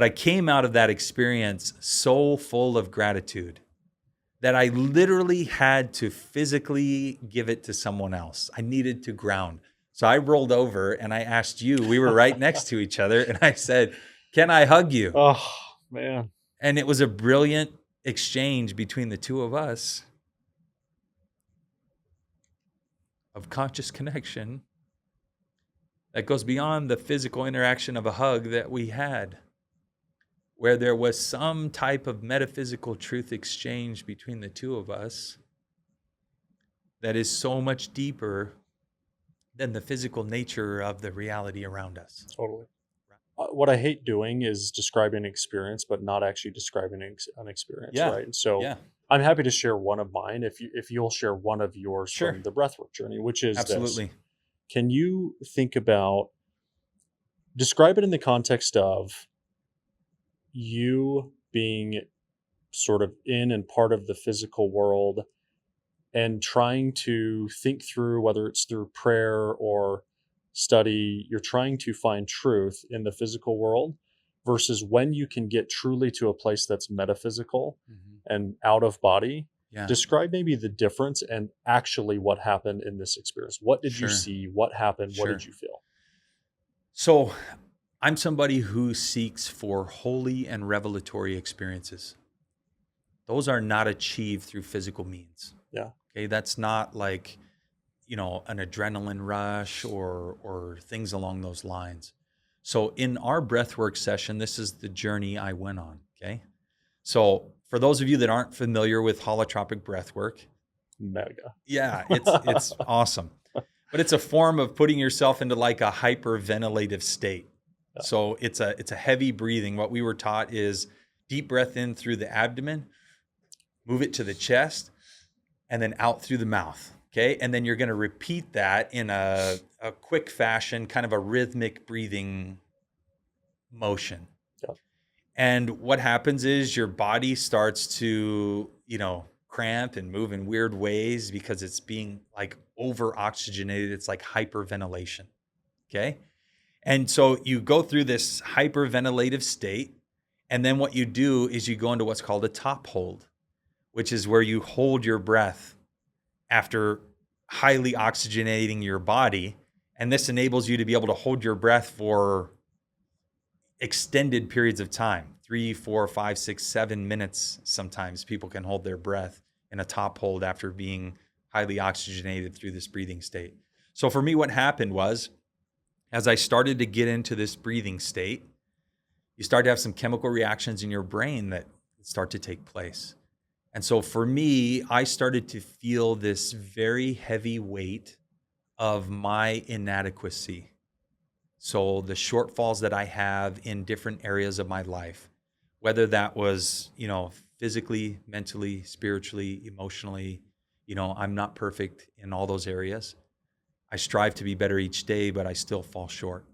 But I came out of that experience so full of gratitude that I literally had to physically give it to someone else. I needed to ground. So I rolled over and I asked you, we were right next to each other, and I said, "Can I hug you?" Oh, man. And it was a brilliant exchange between the two of us of conscious connection that goes beyond the physical interaction of a hug that we had, where there was some type of metaphysical truth exchange between the two of us that is so much deeper than the physical nature of the reality around us. Totally. What I hate doing is describing an experience, but not actually describing an experience, Yeah, right? And so yeah, I'm happy to share one of mine if you'll share one of yours sure, from the breathwork journey, which is this. absolutely. Can you think about describe it in the context of you being sort of in and part of the physical world and trying to think through whether it's through prayer or study, you're trying to find truth in the physical world versus when you can get truly to a place that's metaphysical Mhm. and out of body. Yeah, Describe maybe the difference and actually what happened in this experience. What did you sure, see? What happened? What sure. did you feel? So I'm somebody who seeks for holy and revelatory experiences. Those are not achieved through physical means. Yeah. Okay, that's not like, an adrenaline rush or things along those lines. So in our breathwork session, this is the journey I went on. Okay. So for those of you that aren't familiar with holotropic breathwork, Mega. yeah, it's awesome. But it's a form of putting yourself into like a hyperventilative state. Yeah. So it's a heavy breathing. What we were taught is deep breath in through the abdomen, move it to the chest, and then out through the mouth. Okay. And then you're going to repeat that in a quick fashion, kind of a rhythmic breathing motion. Yeah. And what happens is your body starts to, cramp and move in weird ways because it's being like over oxygenated. It's like hyperventilation. Okay. And so you go through this hyperventilative state. And then what you do is you go into what's called a top hold, which is where you hold your breath after highly oxygenating your body. And this enables you to be able to hold your breath for extended periods of time 3, 4, 5, 6, 7 minutes. Sometimes people can hold their breath in a top hold after being highly oxygenated through this breathing state. So for me, what happened was, as I started to get into this breathing state, you start to have some chemical reactions in your brain that start to take place. And so for me, I started to feel this very heavy weight of my inadequacy. So the shortfalls that I have in different areas of my life, whether that was, physically, mentally, spiritually, emotionally, I'm not perfect in all those areas. I strive to be better each day, but I still fall short.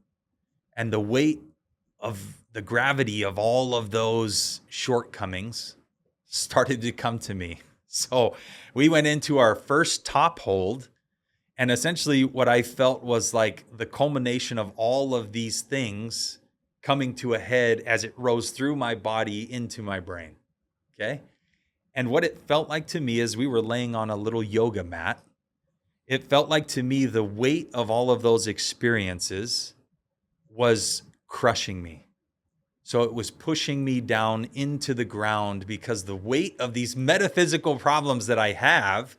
And the weight of the gravity of all of those shortcomings started to come to me. So we went into our first top hold. And essentially, what I felt was like the culmination of all of these things coming to a head as it rose through my body into my brain. Okay. And what it felt like to me is we were laying on a little yoga mat. It felt like to me the weight of all of those experiences was crushing me. So it was pushing me down into the ground because the weight of these metaphysical problems that I have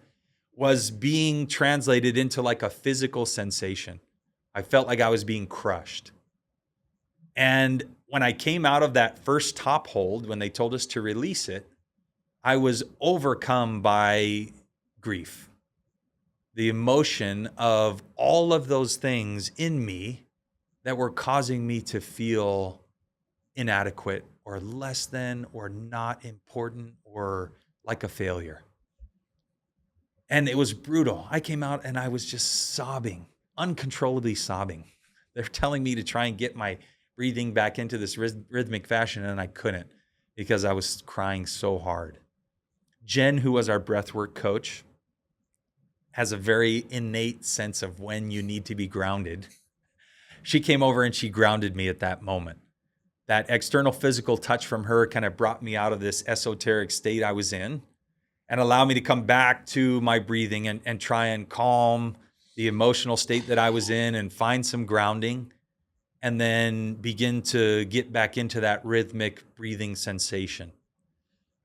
was being translated into like a physical sensation. I felt like I was being crushed. And when I came out of that first top hold, when they told us to release it, I was overcome by grief. The emotion of all of those things in me that were causing me to feel inadequate or less than or not important or like a failure. And it was brutal. I came out and I was just sobbing, uncontrollably sobbing. They're telling me to try and get my breathing back into this rhythmic fashion, and I couldn't because I was crying so hard. Jen, who was our breathwork coach, has a very innate sense of when you need to be grounded. She came over and she grounded me at that moment. That external physical touch from her kind of brought me out of this esoteric state I was in and allowed me to come back to my breathing and try and calm the emotional state that I was in and find some grounding, and then begin to get back into that rhythmic breathing sensation.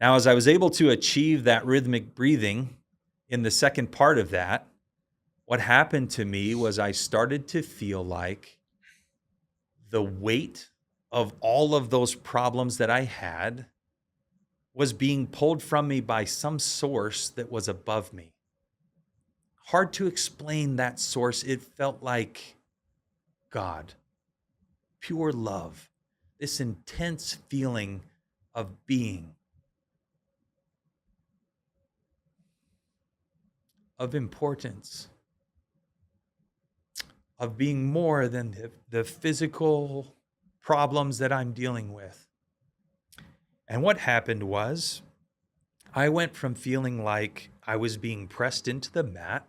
Now, as I was able to achieve that rhythmic breathing in the second part of that, what happened to me was I started to feel like the weight of all of those problems that I had was being pulled from me by some source that was above me. Hard to explain that source. It felt like God, pure love, this intense feeling of being, of importance, of being more than the physical problems that I'm dealing with. And what happened was I went from feeling like I was being pressed into the mat.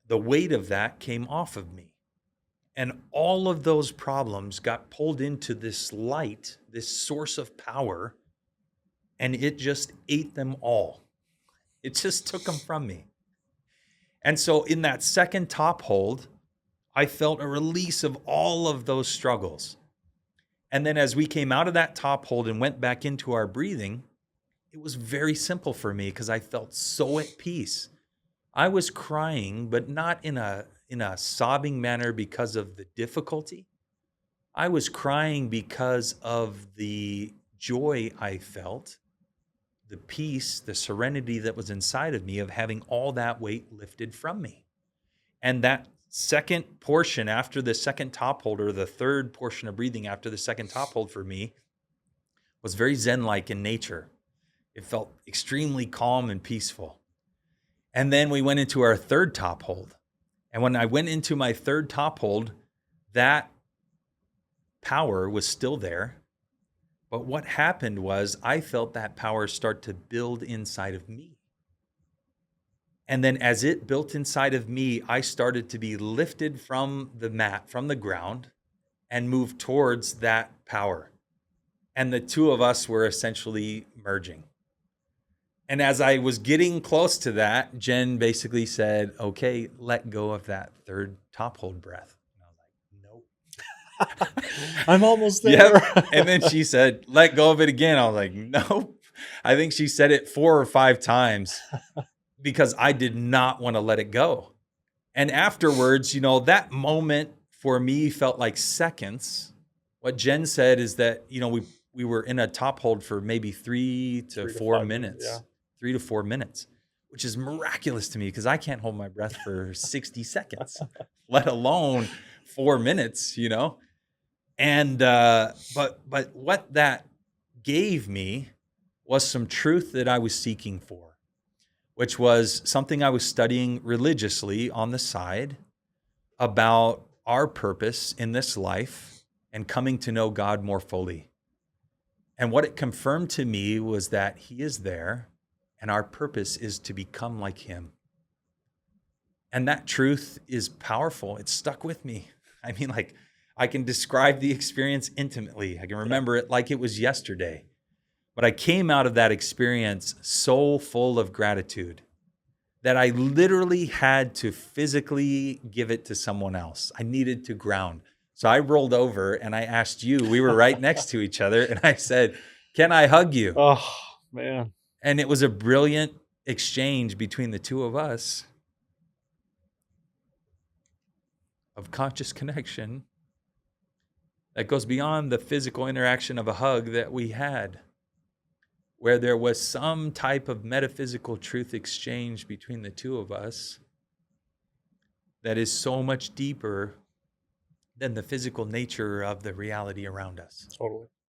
The weight of that came off of me. And all of those problems got pulled into this light, this source of power, and it just ate them all. It just took them from me. And so in that second top hold, I felt a release of all of those struggles. And then as we came out of that top hold and went back into our breathing, it was very simple for me because I felt so at peace. I was crying, but not in a sobbing manner because of the difficulty. I was crying because of the joy I felt, the peace, the serenity that was inside of me of having all that weight lifted from me. And that second portion after the second top hold, or the third portion of breathing after the second top hold for me, was very Zen-like in nature. It felt extremely calm and peaceful. And then we went into our third top hold. And when I went into my third top hold, that power was still there. But what happened was I felt that power start to build inside of me. And then as it built inside of me, I started to be lifted from the mat, from the ground, and moved towards that power. And the two of us were essentially merging. And as I was getting close to that, Jen basically said, okay, let go of that third top hold breath. And I was like, nope. I'm almost there. Yep. And then she said, let go of it again. I was like, nope. I think she said it 4 or 5 times because I did not want to let it go. And afterwards, that moment for me felt like seconds. What Jen said is that, we were in a top hold for maybe 3 to 4 minutes. Yeah. 3 to 4 minutes, which is miraculous to me because I can't hold my breath for 60 seconds, let alone 4 minutes, And but what that gave me was some truth that I was seeking for, which was something I was studying religiously on the side about our purpose in this life and coming to know God more fully. And what it confirmed to me was that He is there. And our purpose is to become like Him. And that truth is powerful. It stuck with me. I mean, I can describe the experience intimately. I can remember it like it was yesterday. But I came out of that experience so full of gratitude that I literally had to physically give it to someone else. I needed to ground. So I rolled over and I asked you, we were right next to each other, and I said, can I hug you? Oh, man. And it was a brilliant exchange between the two of us of conscious connection that goes beyond the physical interaction of a hug that we had, where there was some type of metaphysical truth exchange between the two of us that is so much deeper than the physical nature of the reality around us. Totally.